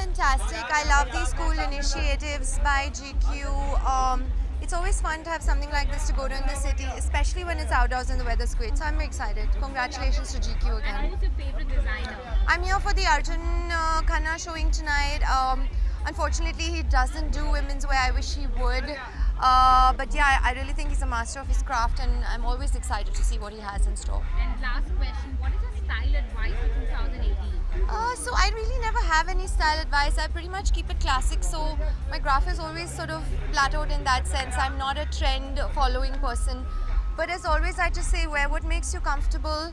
fantastic. I love these cool initiatives by GQ. It's always fun to have something like this to go to in the city, especially when it's outdoors and the weather's great. So I'm very excited. Congratulations to GQ again. And who's your favorite designer? I'm here for the Arjun Khanna showing tonight. Unfortunately, he doesn't do women's wear. I wish he would. But yeah, I really think he's a master of his craft, and I'm always excited to see what he has in store. And last question, what is your style advice for 2018? So I really never have any style advice. I pretty much keep it classic. So my graph is always sort of plateaued in that sense. I'm not a trend following person. But as always, I just say wear what makes you comfortable.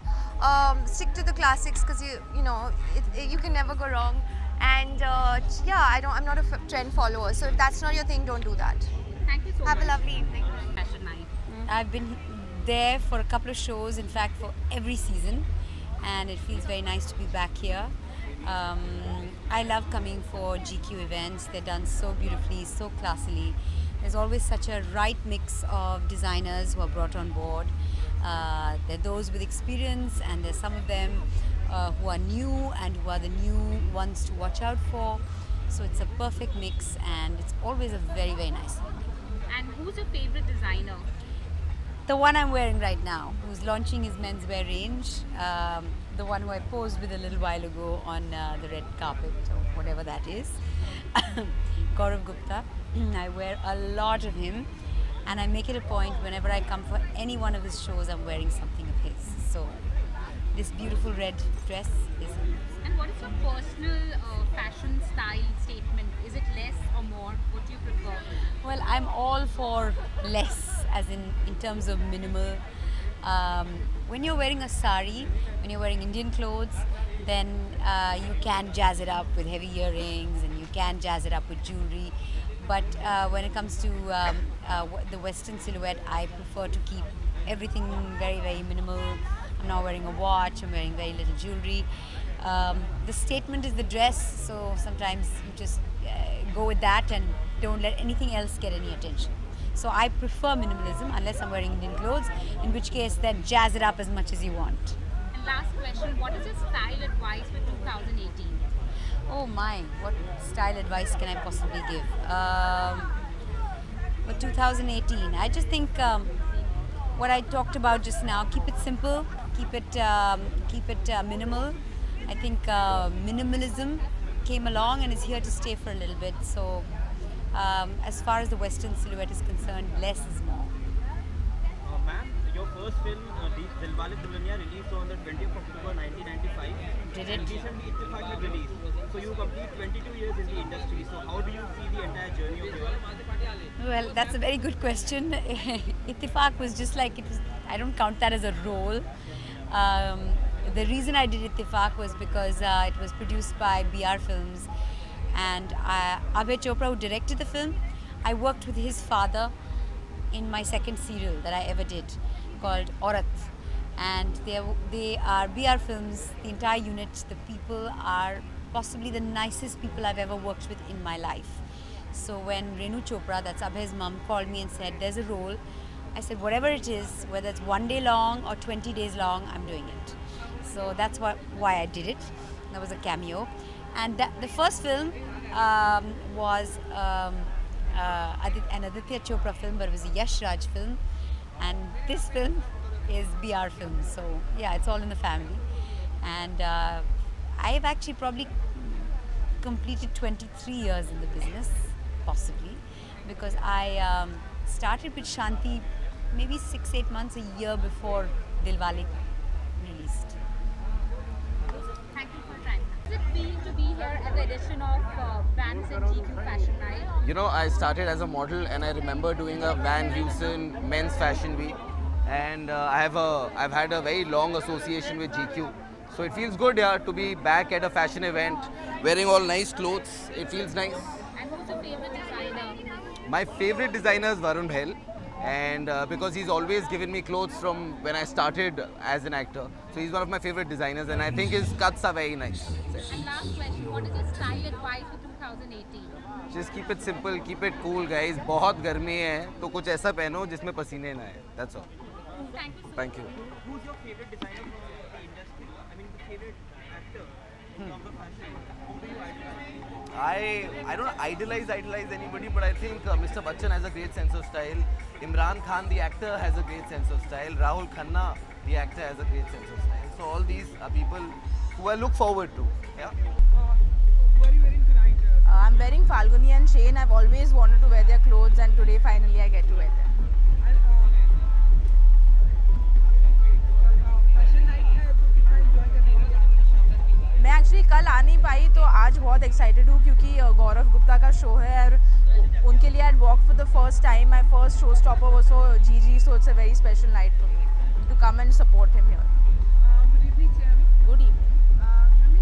Stick to the classics because you can never go wrong. And yeah, I'm not a trend follower. So if that's not your thing, don't do that. Thank you so much. Have a lovely evening. Fashion night. I've been there for a couple of shows, in fact for every season, and it feels very nice to be back here. I love coming for GQ events. They're done so beautifully, so classily. There's always such a right mix of designers who are brought on board. There are those with experience, and there's some of them who are new and who are the new ones to watch out for. So it's a perfect mix, and it's always a very, very nice evening. And who's your favorite designer? The one I'm wearing right now, who's launching his menswear range, the one who I posed with a little while ago on the red carpet or whatever that is, Gaurav Gupta. I wear a lot of him, and I make it a point whenever I come for any one of his shows, I'm wearing something of his. So this beautiful red dress is him. And what is your personal fashion style statement? Is it less or more? What do you prefer? Well, I'm all for less, as in terms of minimal. When you're wearing a sari, when you're wearing Indian clothes, then you can jazz it up with heavy earrings, and you can jazz it up with jewelry. But when it comes to the Western silhouette, I prefer to keep everything very, very minimal. I'm not wearing a watch, I'm wearing very little jewelry. The statement is the dress, so sometimes you just go with that and don't let anything else get any attention. So I prefer minimalism unless I'm wearing Indian clothes, in which case then jazz it up as much as you want. And last question, what is your style advice for 2018? Oh my, what style advice can I possibly give? For 2018, I just think what I talked about just now, keep it simple, keep it minimal. I think minimalism came along and is here to stay for a little bit. So as far as the Western silhouette is concerned, less is more. Ma'am, your first film, Dilwale Dulhaniya, released on the 20th of October 1995. Did it? And recently Ittifaq had released. So you complete 22 years in the industry. So how do you see the entire journey of yours? Well, that's a very good question. Ittifaq was just like, I don't count that as a role. The reason I did Ittifaq was because it was produced by BR Films, and Abhay Chopra, who directed the film, I worked with his father in my second serial that I ever did, called Aurat. And they are BR Films, the entire unit, the people are possibly the nicest people I've ever worked with in my life. So when Renu Chopra, that's Abhay's mum, called me and said, there's a role, I said, whatever it is, whether it's 1 day long or 20 days long, I'm doing it. So that's why I did it. That was a cameo. And the first film was an Aditya Chopra film, but it was a Yash Raj film. And this film is BR Films. So yeah, it's all in the family. And I've actually probably completed 23 years in the business, possibly, because I started with Shanti maybe 6-8 months, a year before Dilwale released. Thank you for your time. How does it feel to be here at the edition of Vans and GQ Fashion Night? You know, I started as a model, and I remember doing a Van Heusen Men's Fashion Week, and I've had a very long association with GQ. So it feels good, yeah, to be back at a fashion event, wearing all nice clothes. It feels nice. And who's your favorite designer? My favorite designer is Varun Bhel, and because he's always given me clothes from when I started as an actor. So he's one of my favorite designers, and I think his cuts are very nice. And last question, what is your style advice for 2018? Just keep it simple, keep it cool, guys. बहुत गर्मी है, तो कुछ ऐसा पहनो जिसमें पसीने ना आए. That's all. Thank you so much. Thank you. Who's your favorite designer from the industry? I mean, the favorite actor? of the fashion? Who do you idolize? I don't idolize anybody, but I think Mr. Bachchan has a great sense of style. Imran Khan, the actor, has a great sense of style. Rahul Khanna, the actor, has a great sense of style. So all these are people who I look forward to. Yeah. Who are you wearing tonight? I'm wearing Falguni and Shane. I've always wanted to wear their clothes, and today finally I get to wear them. मैं actually कल आ नहीं पाई तो आज बहुत excited हूँ क्योंकि गौरव गुप्ता का show है और उनके लिए I walk for the first time my first show stopper was for GG so it's a very special night for me to come and support him here Good evening, Chairman. Good evening Mami,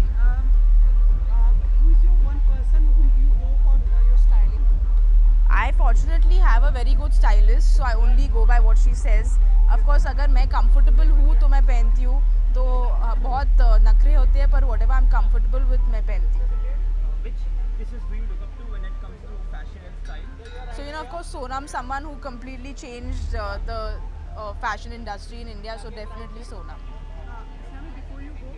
who is your one person whom you go for your styling? I fortunately have a very good stylist, so I only go by what she says. Of course, अगर मैं comfortable हूँ तो मैं पहनती हूँ तो बहुत नखरे होते हैं पर whatever I'm comfortable with मैं पहनती हूँ. Which pieces do you look up to when it comes to fashion and style? So of course Sonam, someone who completely changed the fashion industry in India, so definitely Sonam. Mami, before you go,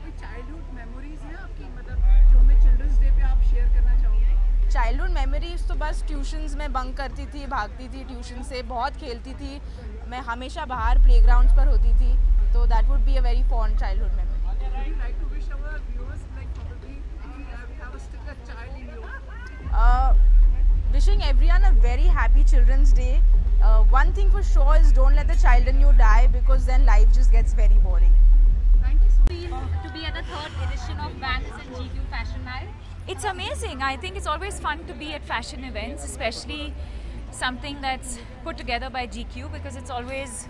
कोई childhood memories हैं आपकी मतलब जो हमें Children's Day पे आप share करना चाहोगे? चाइल्डहुड मेमोरीज तो बस ट्यूशन्स में बंक करती थी, भागती थी ट्यूशन से, बहुत खेलती थी मैं, हमेशा बाहर प्लेग्राउंड्स पर होती थी, तो that would be a very fond childhood memory. Would you like to wish our viewers like probably if you have a still a child in you? Wishing everyone a very happy Children's Day. One thing for sure is don't let the child in you die because then life just gets very boring. Thank you so much. Feel to be at the 3rd edition of Vans and GQ Fashion Night? It's amazing. I think it's always fun to be at fashion events, especially something that's put together by GQ because it's always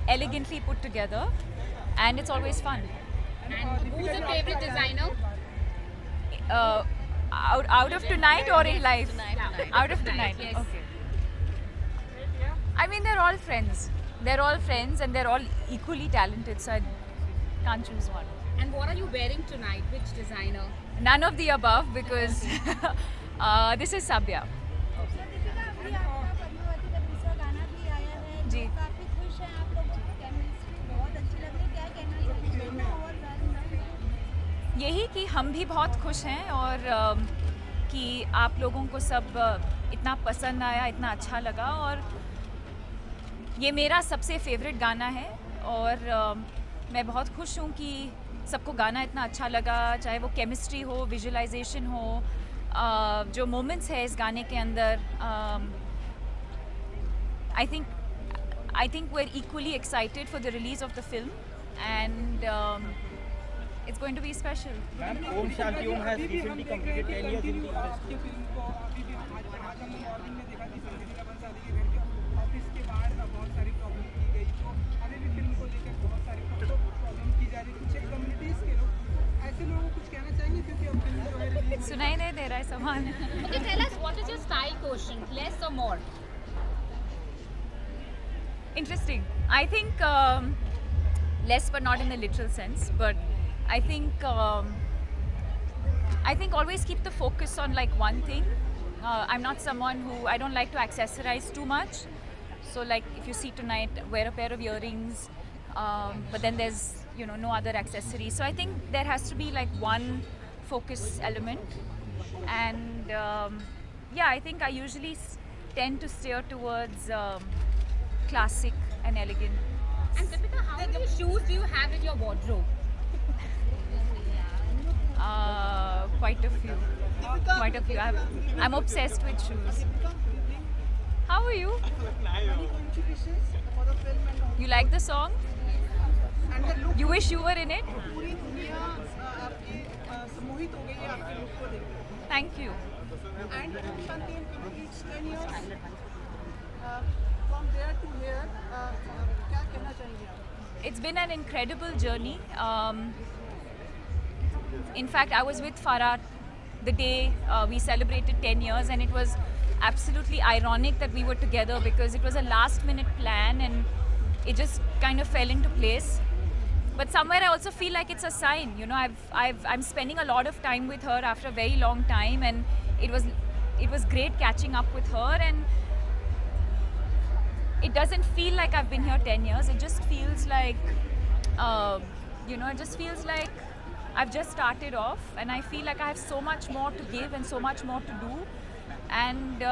elegantly put together and it's always fun. And who's your favorite designer? Out of tonight or in life? Tonight. Out of tonight. Yes. Okay. I mean, they're all friends. They're all friends and they're all equally talented, so I can't choose one. And what are you wearing tonight? Which designer? None of the above because this is Sabya. जी. यही कि हम भी बहुत खुश हैं और कि आप लोगों को सब इतना पसंद आया, इतना अच्छा लगा और ये मेरा सबसे फेवरेट गाना है और मैं बहुत खुश हूँ कि सबको गाना इतना अच्छा लगा, चाहे वो केमिस्ट्री हो, विजुअलाइजेशन हो, जो मोमेंट्स है इस गाने के अंदर. I think we're equally excited for the release of the film and it's going to be special. Ma'am, Om Shanti Om has recently completed 10 years in the industry. Film को अभी भी आज हम मॉर्निंग में देखा कि संजीवी का बंसाली के घर के ऑफिस के बाहर बहुत सारी प्रॉब्लम की गई, तो अभी भी फिल्म को लेकर बहुत सारी प्रॉब्लम की जा रही है. कुछ कम्युनिटीज़ के लोग ऐसे लोगों को कुछ कहना चाहेंगे क्योंकि अब फिल्म जो है रिलीज सुनाई नहीं दे रहा है सामान. Okay, tell us what is your style quotient, less or more? Interesting. I think less, but not in the literal sense. But I think always keep the focus on like one thing. I'm not someone who I don't like to accessorize too much. So like if you see tonight, wear a pair of earrings, but then there's no other accessories. So I think there has to be like one focus element. And yeah, I think I usually tend to steer towards classic and elegant. And Deepika, how many shoes do you have in your wardrobe? Quite a few. Quite a few. I'm obsessed with shoes. How are you? contributions for the film and all. You like the song? And the look You wish you were in it? पूरी दुनिया आपकी सम्मोहित हो गई है आपके look को देख. Thank you. And Shanti and completes 10 years. From there to here, क्या कहना चाहेंगे आप? It's been an incredible journey. In fact, I was with Farah the day we celebrated 10 years, and it was absolutely ironic that we were together because it was a last-minute plan and it just kind of fell into place. But somewhere I also feel like it's a sign. I'm spending a lot of time with her after a very long time, and it was great catching up with her. And it doesn't feel like I've been here 10 years. It just feels like, it just feels like I've just started off, and I feel like I have so much more to give and so much more to do, and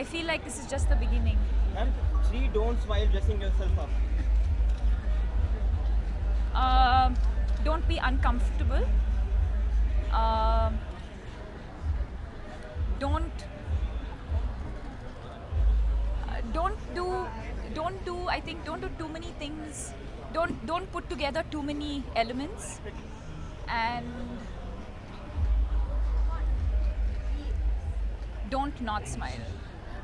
I feel like this is just the beginning. Ma'am, 3 don'ts while dressing yourself up. Don't be uncomfortable. Don't do too many things. Don't put together too many elements, and don't not smile.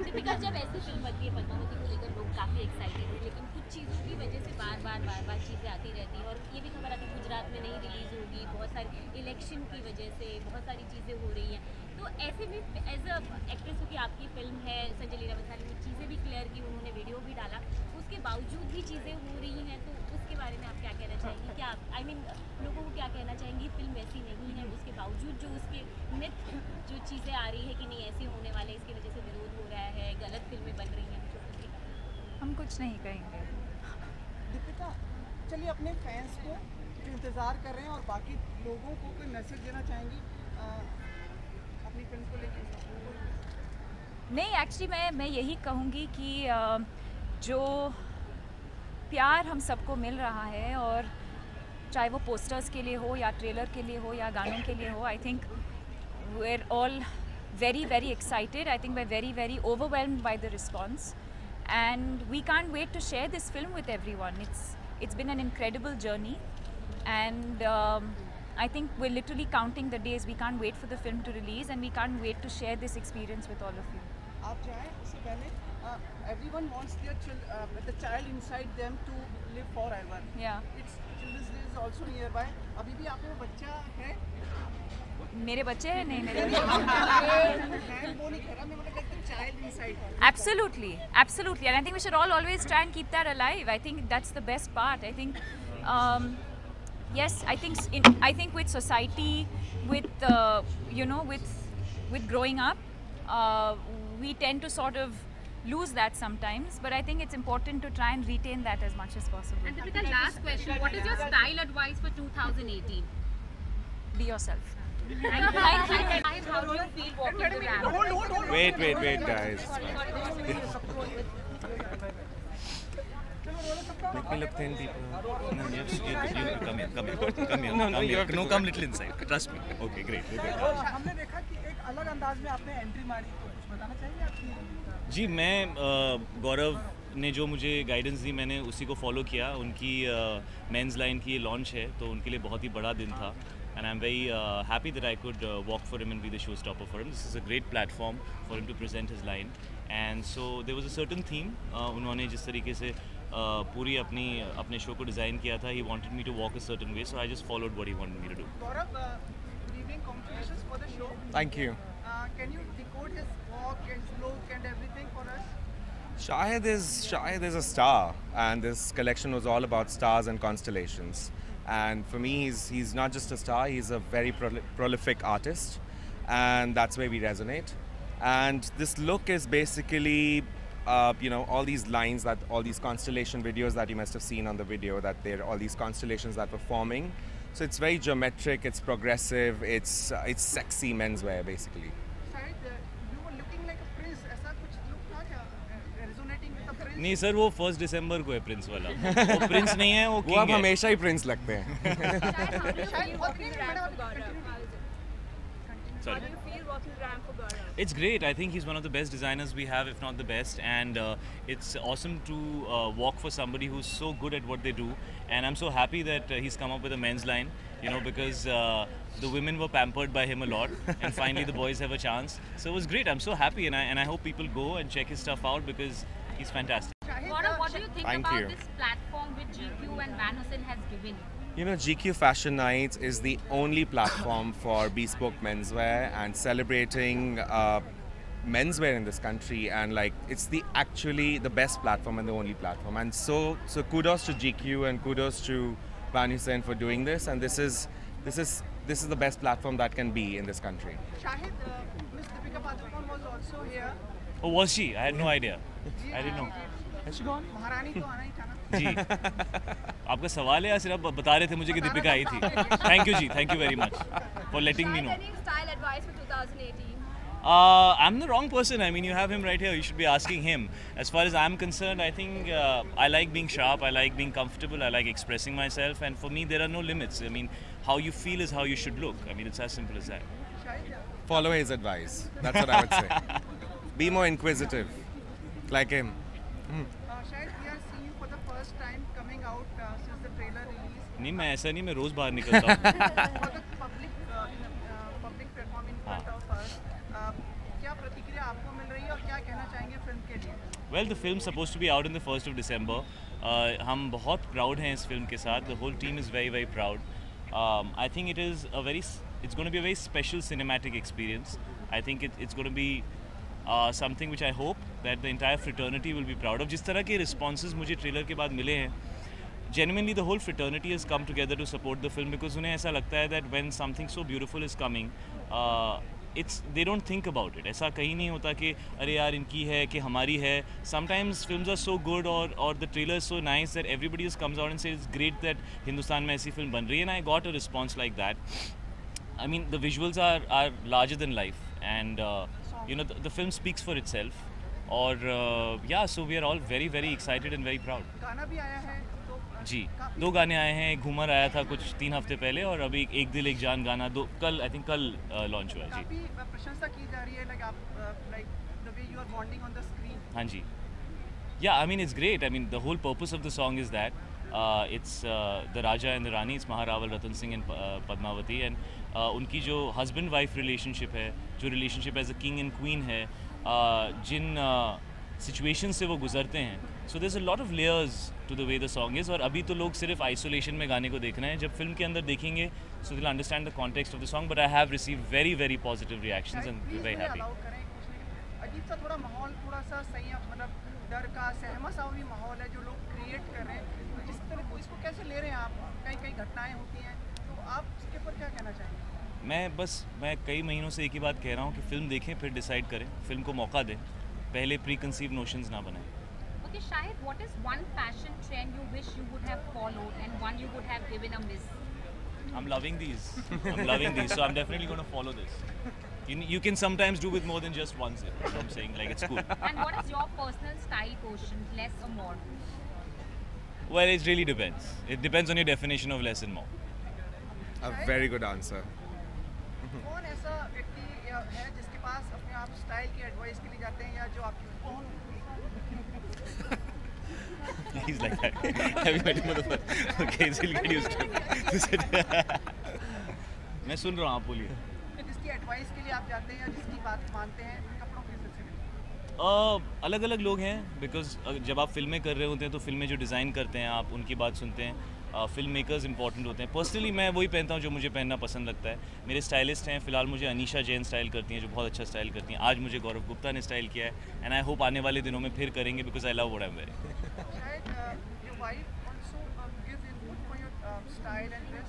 Deepika, जब ऐसी film बनती है पद्मावती को लेकर लोग काफ़ी excited हैं, लेकिन कुछ चीज़ों की वजह से बार बार चीज़ें आती रहती हैं, और ये भी खबर आती है गुजरात में नहीं रिलीज़ होगी, बहुत सारी इलेक्शन की वजह से बहुत सारी चीज़ें हो रही हैं। तो ऐसे में एज अ एक्ट्रेस की आपकी फिल्म है, संजय लीला बंसाली ने चीज़ें भी क्लियर की, उन्होंने वीडियो भी डाला, उसके बावजूद भी चीज़ें हो रही हैं, तो उसके बारे में आप क्या कहना चाहेंगी? क्या आई मीन लोगों को क्या कहना चाहेंगी? फिल्म वैसी नहीं है, उसके बावजूद जो उसके मिथ जो चीज़ें आ रही है कि नहीं ऐसे होने वाले, इसकी वजह से विरोध हो रहा है, गलत फिल्में बन रही हैं, हम कुछ नहीं कहेंगे। दीपिका, चलिए अपने फैंस को जो इंतज़ार कर रहे हैं और बाकी लोगों को कोई मैसेज देना चाहेंगी अपनी फिल्म को लेकर? नहीं, एक्चुअली मैं यही कहूँगी कि जो प्यार हम सबको मिल रहा है, और चाहे वो पोस्टर्स के लिए हो या ट्रेलर के लिए हो या गानों के लिए हो, I think we are all very very excited. I think we're very overwhelmed by the response, and we can't wait to share this film with everyone. It's been an incredible journey, and I think we're literally counting the days. We can't wait for the film to release, and we can't wait to share this experience with all of you. आप जाएं उससे पहले everyone wants the child inside them to live forever. Yeah. It's Children's Day is also nearby. अभी भी आप में वो बच्चा है? मेरे बच्चे हैं? नहीं, मेरे Absolutely, and I think we should all always try and keep that alive. I think that's the best part. I think, yes, I think with society, with with growing up, we tend to sort of lose that sometimes. But I think it's important to try and retain that as much as possible. And Deepika, last question: what is your style advice for 2018? Be yourself. Thank you. How do you feel walking the ramp? Wait, guys. Make me look thin, people. No, you come here. No, come little inside. Trust me. Okay, great. हमने देखा कि एक अलग अंदाज में आपने entry मारी, तो कुछ बताना चाहिए आपकी? जी, मैं गौरव ने जो मुझे गाइडेंस दी, मैंने उसी को फॉलो किया। उनकी मेंस लाइन की लॉन्च है, तो उनके लिए बहुत ही बड़ा दिन था, and I'm very happy that I could walk for him and be the showstopper for him. This is a great platform for him to present his line, and so there was a certain theme. उन्होंने जिस तरीके से पूरी अपने show को design किया था, he wanted me to walk a certain way, so I just followed what he wanted me to do. Gaurav, good evening, congratulations for the show. Thank you. Can you decode his walk, his look and everything for us? Shahid is a star, and this collection was all about stars and constellations. And for me, he's not just a star, he's a very prolific artist, and that's where we resonate. And this look is basically, all these lines, that all these constellation videos that you must have seen on the video, that there are all these constellations that were forming. So it's very geometric, it's progressive, it's sexy menswear basically. Shahid, you were looking like a prince. ऐसा कुछ look था क्या? Resonating with the prince? नहीं sir, वो 1 दिसंबर को है Prince वाला। वो प्रिंस नहीं है, वो वो किंग अब है। हमेशा ही प्रिंस लगते हैं। Sorry. It's great. I think he's one of the best designers we have, if not the best, and it's awesome to walk for somebody who's so good at what they do. And I'm so happy that he's come up with a men's line, because the women were pampered by him a lot, and finally the boys have a chance. So it was great. I'm so happy, and I hope people go and check his stuff out because he's fantastic. Gaurav, what do you think Thank about you. this platform which GQ and Van Heusen has given? GQ Fashion Nights is the only platform for bespoke menswear and celebrating menswear in this country, and it's actually the best platform and the only platform. And so kudos to GQ and kudos to Van Heusen for doing this. And this is the best platform that can be in this country. Shahid, Miss Deepika Padukone was also here. Oh, was she? I had no idea. I didn't know. Has she gone? महारानी तो आना ही था ना। जी, आपका सवाल है या सिर्फ बता रहे थे मुझे कि दीपिका आई थी? Thank you ji, thank you very much for letting me know. Any style advice for 2018? I'm the wrong person. I mean, you have him right here. You should be asking him. As far as I'm concerned, I think I like being sharp. I like being comfortable. I like expressing myself. And for me, there are no limits. I mean, how you feel is how you should look. I mean, it's as simple as that. Follow his advice. That's what I would say. Be more inquisitive, like him. शायद we are seeing you for the first time coming out since the trailer release. नहीं, मैं ऐसा नहीं, मैं रोज बाहर निकलता हूँ. For the public public platform in front of us. क्या प्रतिक्रिया आपको मिल रही है और क्या कहना चाहेंगे फिल्म के लिए? Well, the film's supposed to be out in the 1st of December. हम बहुत proud हैं इस फिल्म के साथ. The whole team is very, very proud. I think it's going to be a very special cinematic experience. I think it's going to be something which I hope that the entire fraternity will be proud of. जिस तरह के responses मुझे trailer के बाद मिले हैं, genuinely the whole fraternity has come together to support the film because उन्हें ऐसा लगता है that when something so beautiful is coming, they don't think about it. ऐसा कहीं नहीं होता कि अरे यार इनकी है कि हमारी है. Sometimes films are so good or the trailer is so nice that everybody just comes out and says it's great that Hindustan में ऐसी फिल्म बन रही है, and I got a response like that. I mean, the visuals are larger than life, and you know the film speaks for itself. और yeah, so we are all very, very excited and very proud. गाना भी आया है तो जी, 2 गाने आए हैं. एक घूमर आया था कुछ 3 हफ्ते पहले और अभी एक दिल एक जान गाना कल लॉन्च हुआ है. जी, काफी प्रशंसा की जा रही है like the way you are bonding on the screen. हाँ जी. Yeah, I mean it's great. I mean the whole purpose of the song is that it's the Raja and the Rani. It's Maharaval, Ratan Singh and Padmavati, and उनकी जो husband wife relationship है, जो relationship as a king and queen है, जिन situations से वो गुजरते हैं. So there's a lot of layers to the way the song is. और अभी तो लोग सिर्फ isolation में गाने को देख रहे हैं. जब फिल्म के अंदर देखेंगे, so they'll understand the context of the song. But I have received very, very positive reactions and we're very happy. अजीब सा थोड़ा माहौल, थोड़ा सा सही मतलब डर का सहमा सा भी माहौल है जो लोग क्रिएट कर रहे हैं. तो इस तरह को इसको कैसे ले रहे हैं आप? कई घटनाएं होती हैं, तो आप इसके ऊपर क्या कहना चाहेंगे? मैं कई महीनों से एक ही बात कह रहा हूँ कि फिल्म देखें फिर डिसाइड करें. फिल्म को मौका दें, पहले प्री कंसीव नोशंस ना बनाएं. Okay, Shahid, what is one fashion trend you wish you would have followed and one you would have given a miss? I'm loving these. So I'm definitely going to follow this. You can sometimes do with more than just one zip. You know what I'm saying? Like, it's cool. And what is your personal style quotient, less or more? Well, it really depends. It depends on your definition of less and more. A very good answer. कौन ऐसा व्यक्ति है जिसके पास अपने आप style की advice के लिए जाते हैं या जो आपकी He's like that. Have you met him on the phone? Okay, he'll get used to it. मैं सुन रहा हूँ, आप बोलिए. जिसकी एडवाइस के लिए आप जाते हैं या जिसकी बात मानते हैं कपड़ों के सिलसिले में? अलग अलग लोग हैं. बिकॉज जब आप फिल्में कर रहे होते हैं तो फिल्में जो डिज़ाइन करते हैं आप उनकी बात सुनते हैं. फिल्म मेकर्स इंपॉर्टेंट होते हैं. पर्सनली मैं वही पहनता हूँ जो मुझे पहनना पसंद लगता है. मेरे स्टाइलिस्ट हैं, फिलहाल मुझे अनीशा जैन स्टाइल करती हैं जो बहुत अच्छा स्टाइल करती हैं. आज मुझे गौरव गुप्ता ने स्टाइल किया है एंड आई होप आने वाले दिनों में फिर करेंगे because I love what I am wearing. Your wife also gives input for your style and dress.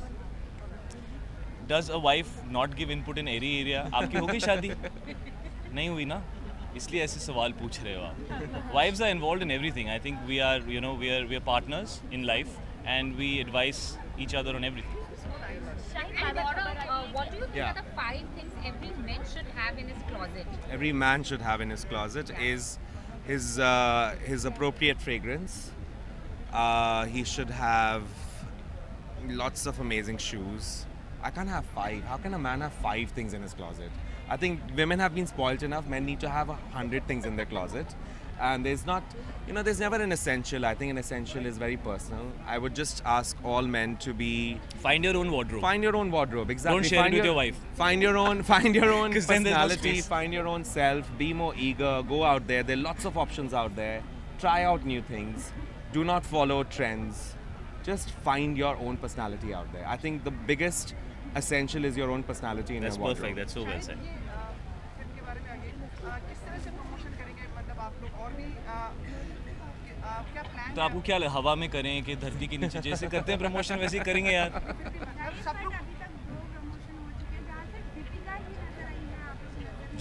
Does a wife not give input in every area? आपकी हो गई शादी? नहीं हुई ना, इसलिए ऐसे सवाल पूछ रहे हो आप. Wives are involved in everything. I think we are partners in life and we advise each other on everything. And what do you think are the 5 things every man should have in his closet? Every man should have in his closet is his appropriate fragrance. He should have lots of amazing shoes. I can't have 5. How can a man have 5 things in his closet? I think women have been spoilt enough. Men need to have 100 things in their closet. And there's never an essential. I think an essential is very personal. I would just ask all men to find your own wardrobe. Find your own wardrobe, exactly. Don't share it with your wife. Find your own personality, no find your own self, be more eager, go out there. There are lots of options out there. Try out new things. Do not follow trends. Just find your own personality out there. I think the biggest essential is your own personality in your wardrobe. That's perfect. That's so well said. Film के बारे में आगे किस तरह से promotion करेंगे, मतलब आप लोग और भी क्या प्लान? तो आपको क्या हवा में करें कि धरती के नीचे जैसे करते हैं प्रमोशन वैसे ही करेंगे यार. सब लोग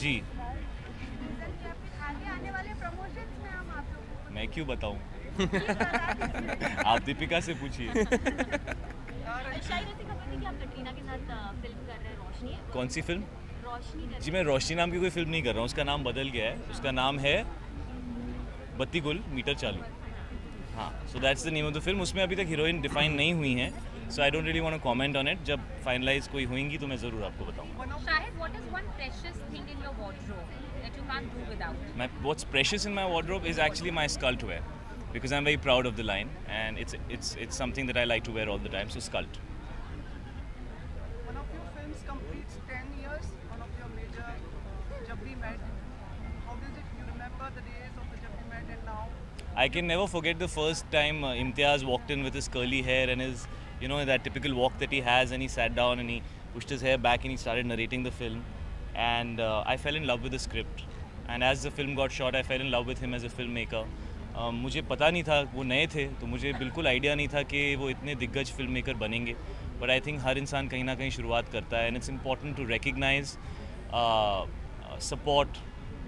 जी. मैं क्यों बताऊं? आप दीपिका से पूछिए। शायद ऐसी खबर थी कि आप कटरीना के साथ फिल्म कर रहे हैं, रोशनी है। कौन सी फिल्म? रोशनी कर जी मैं रोशनी नाम की कोई फिल्म नहीं कर रहा हूँ, उसका नाम बदल गया है, उसका नाम है बत्ती गुल मीटर चालू। हाँ, so that's the name of the film. उसमें अभी तक हीरोइन डिफाइन नहीं हुई हैं, so I don't really want to comment on it. जब फाइनलाइज कोई होंगी तो मैं ज़रूर आपको बताऊंगा। शायद what is one precious thing in your wardrobe that you can't do without? What's precious in my wardrobe is actually my sculpt wear, because I'm very proud of the line, and it's something that I like to wear all the time. So sculpt. One of your films completes 10 years, one of your major Jab We Met. How does it, you remember the days of the Jab We Met and now? I can never forget the first time Imtiaz walked in with his curly hair and his, that typical walk that he has, and he sat down and he pushed his hair back and he started narrating the film, and I fell in love with the script, and as the film got shot I fell in love with him as a filmmaker. मुझे पता नहीं था, वो नए थे तो मुझे बिल्कुल आइडिया नहीं था कि वो इतने दिग्गज फिल्म मेकर बनेंगे, बट आई थिंक हर इंसान कहीं ना कहीं शुरुआत करता है, and it's important to recognise, support,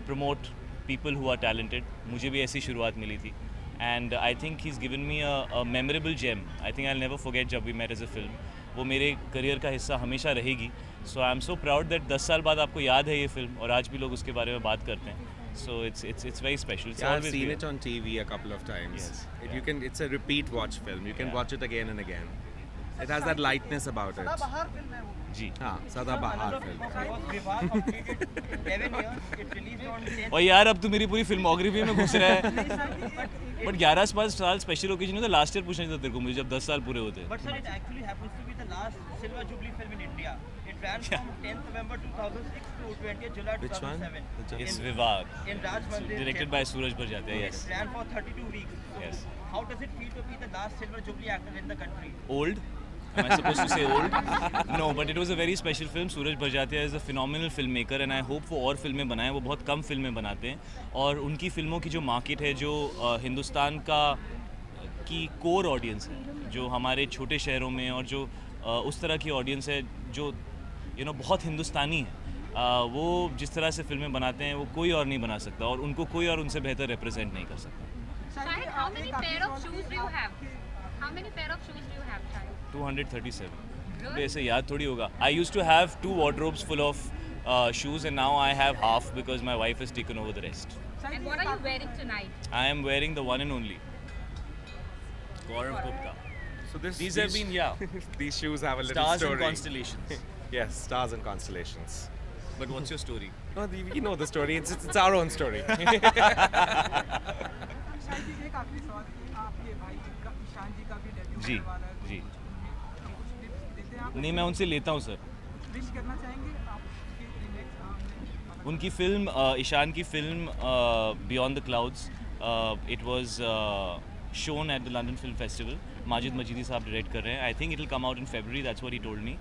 promote people who are talented. मुझे भी ऐसी शुरुआत मिली थी, and I think he is given me a memorable gem. I think I will never forget जब we met as a film. वो मेरे career का हिस्सा हमेशा रहेगी। So I am so proud that 10 साल बाद आपको याद है ये फिल्म, और आज भी लोग उसके बारे में बात करते हैं। So it's very special. It's I've always seen great. it on TV a couple of times. Yes. It's a repeat watch film. You can watch it again and again. It has that lightness about it. सदाबहार film है वो। जी हाँ, सदाबहार film. विवाह completed 11 years. It released on 10th. और यार अब तो मेरी पूरी फिल्मोग्राफी में घुस रहा है। बट 11 साल स्पेशल ओकेजन होता है, लास्ट ईयर पूछना था तेरे को मुझे जब 10 साल पूरे होते हैं। But sir, it actually happens to be the last Silver Jubilee film in India. It ran from 10th November 2006 to 20th July 2007. It's Vivaad. In Raj Mandir. Directed by Suraj Barjatya. Yes. It ran for 32 weeks. So Yes. how does it feel to be the last Silver Jubilee actor in the country? Old? Am I supposed to say old? No, but it was a very special film. Suraj Barjatya is a phenomenal filmmaker, and I hope वो और फिल्में बनाएं। वो बहुत कम फिल्में बनाते हैं, और उनकी फिल्मों की जो मार्केट है, जो हिंदुस्तान की कोर ऑडियंस है, जो हमारे छोटे शहरों में, और जो उस तरह की ऑडियंस है जो बहुत हिंदुस्तानी है, वो जिस तरह से फिल्में बनाते हैं वो कोई और नहीं बना सकता, और उनको कोई और उनसे बेहतर रिप्रेजेंट नहीं कर सकता। Shahid, how many pair of shoes do you have? How many pair of shoes do you have, Shahid? 237. वैसे याद थोड़ी होगा। I used to have 2 wardrobes full of shoes, and now I have half because my wife has taken over the rest. And what are you wearing tonight? I am wearing the one and only Gaurav Gupta. So These have been, these shoes have a little stars story. and constellations. Yes, stars and constellations. But what's your story? No, you know the story. It's our own story. शायद एक आखिरी सवाल कि आपके भाई का ईशान जी का भी डेब्यू जी होने वाला है। जी कुछ टिप्स देते हैं आप? नहीं, मैं उनसे लेता हूँ सर। विश करना चाहेंगे आपकी नेक्स्ट उनकी फिल्म ईशान की film beyond the clouds, it was shown at the London Film Festival. Majid Majidi साहब डायरेक्ट कर रहे हैं. I think it will come out in February. That's what he told me.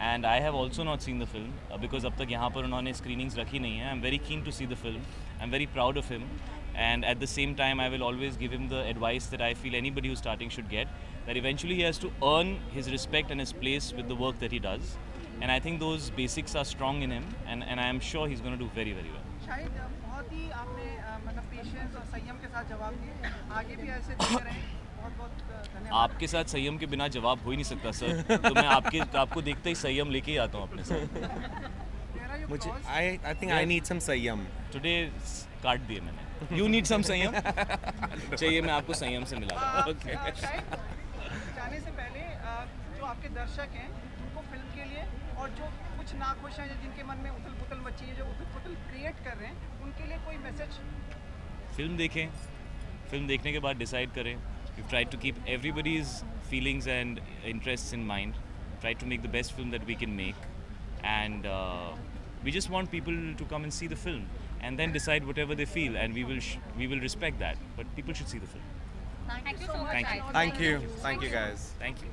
And I have also not seen the film because अब तक यहाँ पर उन्होंने screenings रखी नहीं है. I'm very keen to see the film. I'm very proud of him. And at the same time, I will always give him the advice that I feel anybody who's starting should get. That eventually he has to earn his respect and his place with the work that he does. And I think those basics are strong in him. And I am sure he's going to do very, very well. शायद बहुत ही आपने मतलब patience और संयम के साथ जवाब दिए. आगे भी ऐसे देते रहें. बहुत धन्यवाद. आपके साथ संयम के बिना जवाब हो ही नहीं सकता सर. तो मैं आपको देखते ही संयम लेके ही आता हूँ अपने साथ. मुझे I think I need some संयम. Today काट दिए मैंने. You need some संयम. चाहिए मैं आपको संयम से मिला. Okay. जाने से पहले जो आपके दर्शक हैं उनको फिल्म के लिए और जो कुछ नाखुश हैं जिनके मन में उथल-पुथल मची है जो उथल-पुथल क्रिएट कर रहे हैं उनके लिए कोई मैसेज. फिल्म देखें. फिल्म देखने के बाद डिसाइड करें. We've tried to keep everybody's feelings and interests in mind. Tried to make the best film that we can make, and we just want people to come and see the film and then decide whatever they feel, and we will respect that. But people should see the film. Thank you so much. Thank you. Thank you. Thank you guys. Thank you.